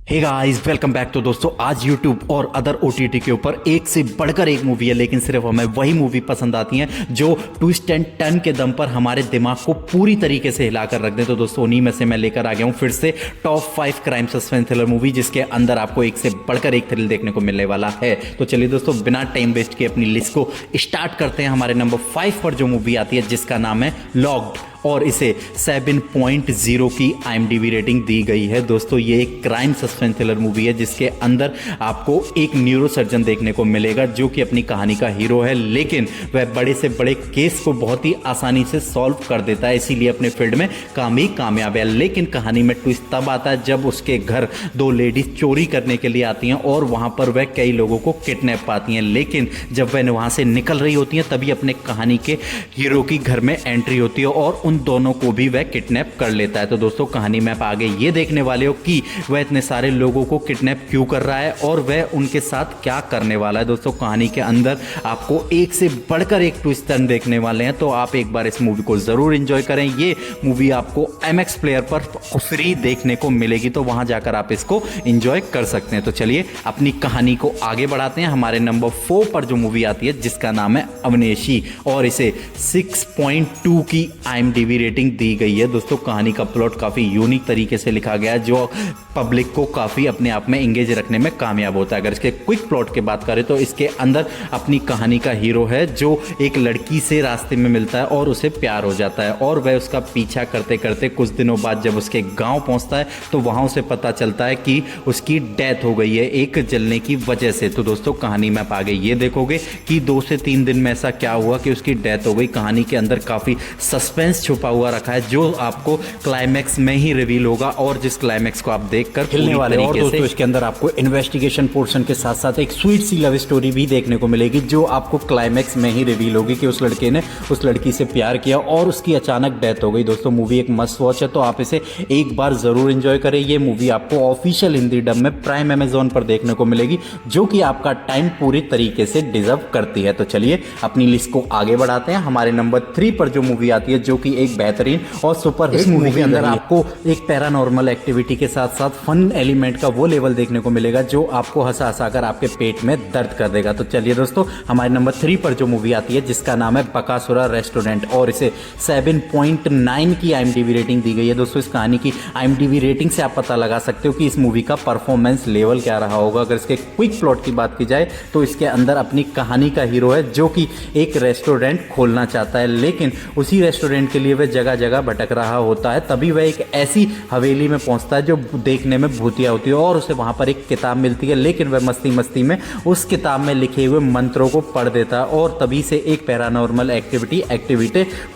Hey guys, welcome back. तो दोस्तों, आज YouTube और अदर OTT के ऊपर एक से बढ़कर एक मूवी है, लेकिन सिर्फ हमें वही मूवी पसंद आती हैं जो ट्विस्ट एंड टर्न के दम पर हमारे दिमाग को पूरी तरीके से हिलाकर रख दें। तो दोस्तों, उन्हीं में से मैं लेकर आ गया हूँ फिर से top 5 crime suspense thriller movie, जिसके अंदर आपको एक से बढ़कर एक थ्रिल देखने को मिलने वाला है। तो चलिए दोस्तों, बिना टाइम वेस्ट के अपनी लिस्ट को स्टार्ट करते हैं। हमारे नंबर 5 पर जो मूवी आती है जिसका नाम है लॉक्ड, और इसे 7.0 की IMDb रेटिंग दी गई है। दोस्तों, ये एक क्राइम सस्पेंस थ्रिलर मूवी है जिसके अंदर आपको एक न्यूरोसर्जन देखने को मिलेगा जो कि अपनी कहानी का हीरो है, लेकिन वह बड़े से बड़े केस को बहुत ही आसानी से सॉल्व कर देता है, इसीलिए अपने फील्ड में कामयाब है। लेकिन कहानी में ट्विस्ट तब आता है जब उसके घर दो लेडीज चोरी करने के लिए आती हैं और वहां पर वह कई लोगों को किडनैप पाती हैं। लेकिन जब वह वहां से निकल रही होती हैं तभी अपने कहानी के हीरो की घर में एंट्री होती है और उन दोनों को भी वह किडनैप कर लेता है। तो दोस्तों, कहानी में आप आगे ये देखने वाले हो कि वह इतने सारे लोगों को किडनैप क्यों कर रहा है और वह उनके साथ क्या करने वाला है। दोस्तों, कहानी के अंदर आपको एक से बढ़कर एक ट्विस्ट टर्न देखने वाले हैं, तो आप एक बार इस मूवी को जरूर एंजॉय करें। ये मूवी आपको MX प्लेयर पर फ्री देखने को मिलेगी, तो वहां जाकर आप इसको एंजॉय कर सकते हैं। तो चलिए अपनी कहानी को आगे बढ़ाते हैं। हमारे नंबर 4 पर जो मूवी आती है जिसका नाम है अवनेशी, और इसे 6.2 की IMDb रेटिंग दी गई है। दोस्तों, कहानी का प्लॉट काफी यूनिक तरीके से लिखा गया है जो पब्लिक को काफी अपने आप में एंगेज रखने में कामयाब होता है। अगर इसके क्विक प्लॉट की बात करें तो इसके अंदर अपनी कहानी का हीरो है जो एक लड़की से रास्ते में मिलता है और उसे प्यार हो जाता है, और वह उसका पीछा करते करते कुछ दिनों बाद जब उसके गांव पहुंचता है तो वहां उसे पता चलता है कि उसकी डेथ हो गई है एक जलने की वजह से। तो दोस्तों, कहानी में आप आगे ये देखोगे कि 2 से 3 दिन में ऐसा क्या हुआ कि उसकी डेथ हो गई। कहानी के अंदर काफी सस्पेंस छुपा हुआ रखा है जो आपको क्लाइमैक्स में ही रिवील होगा, और जिस क्लाइमैक्स को आप देखकर खिलने वाले हैं। और दोस्तों, इसके अंदर आपको इन्वेस्टिगेशन पोर्शन के साथ साथ एक स्वीट सी लव स्टोरी भी देखने को मिलेगी जो आपको क्लाइमैक्स में ही रिवील होगी कि उस लड़के ने उस लड़की से प्यार किया और उसकी अचानक डेथ हो गई। दोस्तों, मूवी एक मस्ट वॉच है, तो आप इसे एक बार जरूर एंजॉय करें। ये मूवी आपको ऑफिशियल हिंदी डब में प्राइम अमेजोन पर देखने को मिलेगी, जो कि आपका टाइम पूरी तरीके से डिजर्व करती है। तो चलिए अपनी लिस्ट को आगे बढ़ाते हैं। हमारे नंबर 3 पर जो मूवी आती है जो कि एक बेहतरीन और सुपर हिट मूवी के अंदर आपको एक पैरानॉर्मल एक्टिविटी के साथ साथ फन एलिमेंट का वो लेवल देखने को मिलेगा जो आपको हंसा हंसा कर आपके पेट में दर्द कर देगा। तो चलिए दोस्तों, हमारे नंबर 3 पर जो मूवी आती है जिसका नाम है बकासुरा रेस्टोरेंट, और इसे 7.9 की IMDb रेटिंग दी गई है। दोस्तों, इस कहानी की IMDb रेटिंग से आप पता लगा सकते हो कि इस मूवी का परफॉर्मेंस लेवल क्या रहा होगा। अगर इसके क्विक प्लॉट की बात की जाए तो इसके अंदर अपनी कहानी का हीरो है जो कि एक रेस्टोरेंट खोलना चाहता है, लेकिन उसी रेस्टोरेंट के लिए वह जगह जगह भटक रहा होता है। तभी वह एक ऐसी हवेली में पहुंचता है जो देखने में भूतिया होती है, और उसे वहां पर एक किताब मिलती है, लेकिन वह मस्ती मस्ती में उस किताब में लिखे हुए मंत्रों को पढ़ देता है और तभी से एक पैरानॉर्मल एक्टिविटी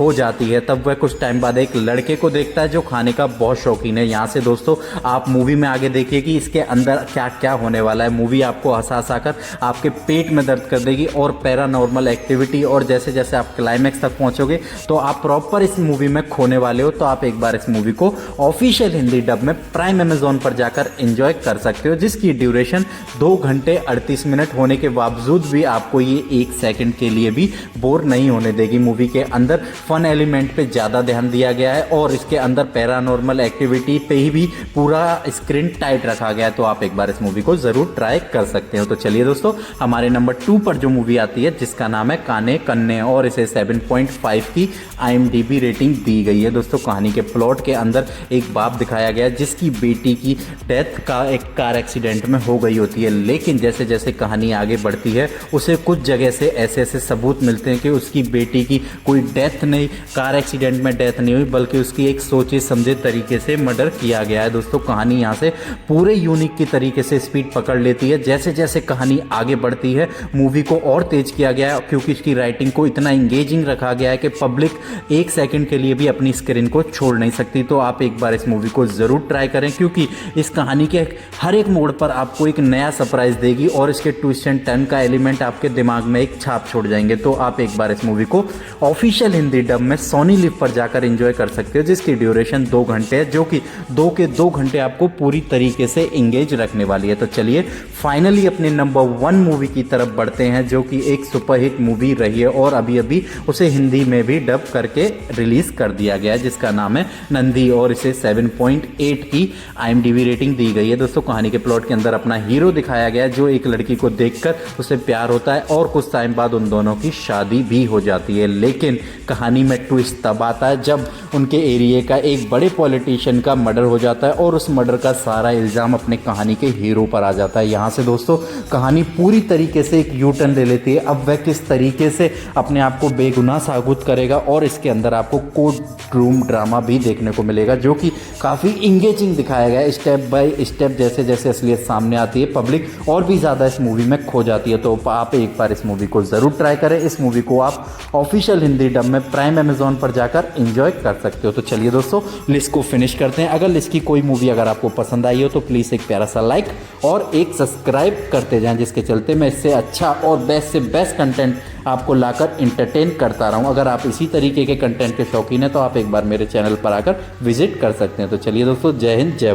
हो जाती है। तब वह कुछ टाइम बाद एक लड़के को देखता है जो खाने का बहुत शौकीन है। यहाँ से दोस्तों, आप मूवी में आगे देखिए कि इसके अंदर क्या क्या होने वाला है। मूवी आपको हंसा हंसा कर आपके पेट में दर्द कर देगी, और पैरानॉर्मल एक्टिविटी, और जैसे जैसे आप क्लाइमैक्स तक पहुंचोगे तो आप प्रॉपर इस मूवी में खोने वाले हो। तो आप एक बार इस मूवी को ऑफिशियल हिंदी डब में प्राइम अमेजोन पर जाकर एंजॉय कर सकते हो, जिसकी ड्यूरेशन 2 घंटे 38 मिनट होने के बावजूद भी आपको ये 1 सेकंड के लिए भी बोर नहीं होने देगी। मूवी के अंदर फन एलिमेंट पे ज़्यादा ध्यान दिया गया है और इसके अंदर पैरानॉर्मल एक्टिविटी पे ही भी पूरा स्क्रीन टाइट रखा गया है, तो आप एक बार इस मूवी को ज़रूर ट्राई कर सकते हो। तो चलिए दोस्तों, हमारे नंबर 2 पर जो मूवी आती है जिसका नाम है काने कन्ने, और इसे 7.5 की IMDb रेटिंग दी गई है। दोस्तों, कहानी के प्लॉट के अंदर एक बाप दिखाया गया है जिसकी बेटी की डेथ का एक कार एक्सीडेंट में हो गई होती है, लेकिन जैसे जैसे कहानी आगे बढ़ती है उसे कुछ जगह से ऐसे ऐसे सबूत मिलते हैं कि उसकी बेटी की कोई डेथ नहीं, कार एक्सीडेंट में डेथ नहीं हुई, बल्कि उसकी एक सोचे समझे तरीके से मर्डर किया गया है। दोस्तों, कहानी यहाँ से पूरे यूनिक की तरीके से स्पीड पकड़ लेती है। जैसे जैसे कहानी आगे बढ़ती है मूवी को और तेज किया गया है, क्योंकि इसकी राइटिंग को इतना इंगेजिंग रखा गया है कि पब्लिक 1 सेकंड के लिए भी अपनी स्क्रीन को छोड़ नहीं सकती। तो आप एक बार इस मूवी को जरूर ट्राई करें, क्योंकि इस कहानी के हर एक मोड़ पर आपको एक नया सरप्राइज देगी और इसके ट्विस्ट एंड टर्न का एलिमेंट आपके दिमाग में एक छाप छोड़ जाएंगे। तो आप एक बार इस मूवी को ऑफिशियल हिंदी डब में सोनी लिव पर जाकर एंजॉय कर सकते हो, जिसकी ड्यूरेशन 2 घंटे है, जो कि 2 घंटे आपको पूरी तरीके से एंगेज रखने वाली है। तो चलिए फाइनली अपने नंबर 1 मूवी की तरफ बढ़ते हैं, जो कि एक सुपरहिट मूवी रही है और अभी अभी उसे हिंदी में भी डब करके रिलीज रिलीज कर दिया गया है, जिसका नाम है नंदी, और इसे 7.8 की IMDb रेटिंग दी गई है। दोस्तों कहानी के प्लॉट के अंदर अपना हीरो दिखाया गया है जो एक लड़की को देखकर उसे प्यार होता है और कुछ टाइम बाद उन दोनों की शादी भी हो जाती है। लेकिन कहानी में ट्विस्ट तब आता है जब उनके एरिया का एक बड़े पॉलिटिशियन का मर्डर हो जाता है और उस मर्डर का सारा इल्ज़ाम अपने कहानी के हीरो पर आ जाता है। यहाँ से दोस्तों कहानी पूरी तरीके से एक यू टर्न ले लेती है। अब वह किस तरीके से अपने आप को बेगुनाह साबित करेगा, और इसके अंदर आपको कोर्ट रूम ड्रामा भी देखने को मिलेगा जो कि काफ़ी इंगेजिंग दिखाया गया है। स्टेप बाय स्टेप जैसे जैसे असलियत सामने आती है पब्लिक और भी ज़्यादा इस मूवी में खो जाती है। तो आप एक बार इस मूवी को ज़रूर ट्राई करें। इस मूवी को आप ऑफिशियल हिंदी डब में प्राइम अमेजॉन पर जाकर एंजॉय कर सकते हो। तो चलिए दोस्तों लिस्ट को फिनिश करते हैं। अगर लिस्ट की कोई मूवी अगर आपको पसंद आई हो तो प्लीज़ एक प्यारा सा लाइक और एक सब्सक्राइब करते जाएं, जिसके चलते मैं इससे अच्छा और बेस्ट से बेस्ट कंटेंट आपको लाकर इंटरटेन करता रहूं। अगर आप इसी तरीके के कंटेंट के शौकीन हैं तो आप एक बार मेरे चैनल पर आकर विजिट कर सकते हैं। तो चलिए दोस्तों, जय हिंद, जय भारत।